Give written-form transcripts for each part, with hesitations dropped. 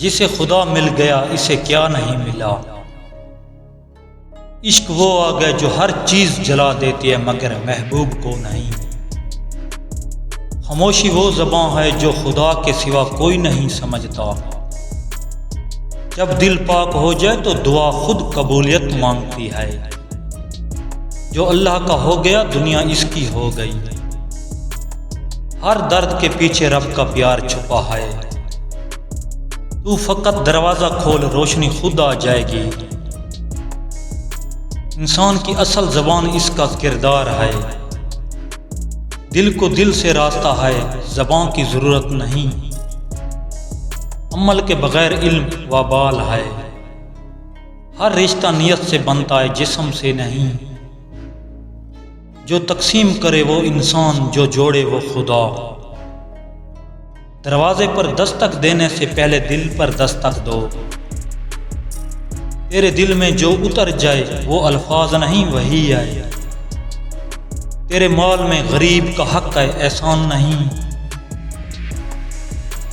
جسے خدا مل گیا اسے کیا نہیں ملا۔ عشق وہ آ گئے جو ہر چیز جلا دیتی ہے مگر محبوب کو نہیں۔ خاموشی وہ زباں ہے جو خدا کے سوا کوئی نہیں سمجھتا۔ جب دل پاک ہو جائے تو دعا خود قبولیت مانگتی ہے۔ جو اللہ کا ہو گیا دنیا اس کی ہو گئی۔ ہر درد کے پیچھے رب کا پیار چھپا ہے۔ تو فقط دروازہ کھول روشنی خود آ جائے گی۔ انسان کی اصل زبان اس کا کردار ہے۔ دل کو دل سے راستہ ہے، زبان کی ضرورت نہیں۔ عمل کے بغیر علم وبال ہے۔ ہر رشتہ نیت سے بنتا ہے جسم سے نہیں۔ جو تقسیم کرے وہ انسان، جو جوڑے وہ خدا۔ دروازے پر دستک دینے سے پہلے دل پر دستک دو۔ تیرے دل میں جو اتر جائے وہ الفاظ نہیں وہی ہے۔ تیرے مال میں غریب کا حق ہے احسان نہیں۔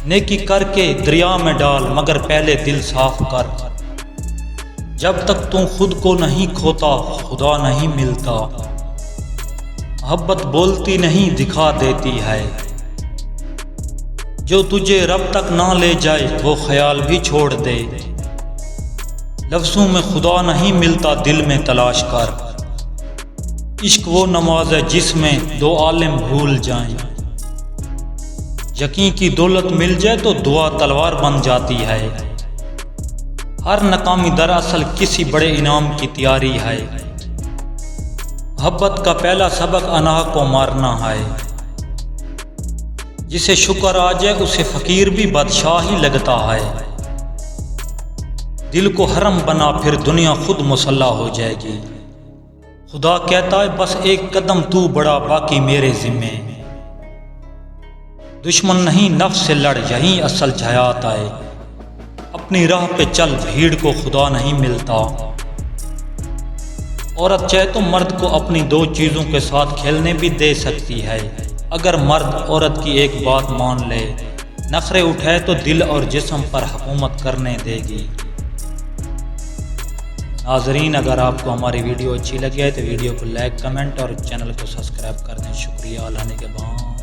نیکی کر کے دریا میں ڈال مگر پہلے دل صاف کر۔ جب تک تم خود کو نہیں کھوتا خدا نہیں ملتا۔ محبت بولتی نہیں دکھا دیتی ہے۔ جو تجھے رب تک نہ لے جائے وہ خیال بھی چھوڑ دے۔ لفظوں میں خدا نہیں ملتا دل میں تلاش کر۔ عشق وہ نماز ہے جس میں دو عالم بھول جائیں۔ یقین کی دولت مل جائے تو دعا تلوار بن جاتی ہے۔ ہر ناکامی دراصل کسی بڑے انعام کی تیاری ہے۔ محبت کا پہلا سبق انا کو مارنا ہے۔ جسے شکر آ جائے اسے فقیر بھی بادشاہ ہی لگتا ہے۔ دل کو حرم بنا پھر دنیا خود مسلح ہو جائے گی۔ خدا کہتا ہے بس ایک قدم تو بڑھا باقی میرے ذمے۔ دشمن نہیں نفس سے لڑ یہیں اصل حیات آئے۔ اپنی راہ پہ چل بھیڑ کو خدا نہیں ملتا۔ عورت چاہے تو مرد کو اپنی دو چیزوں کے ساتھ کھیلنے بھی دے سکتی ہے۔ اگر مرد عورت کی ایک بات مان لے، نخرے اٹھائے تو دل اور جسم پر حکومت کرنے دے گی۔ ناظرین اگر آپ کو ہماری ویڈیو اچھی لگی ہے تو ویڈیو کو لائک کمنٹ اور چینل کو سبسکرائب کر دیں۔ شکریہ، اللہ نے کے بعد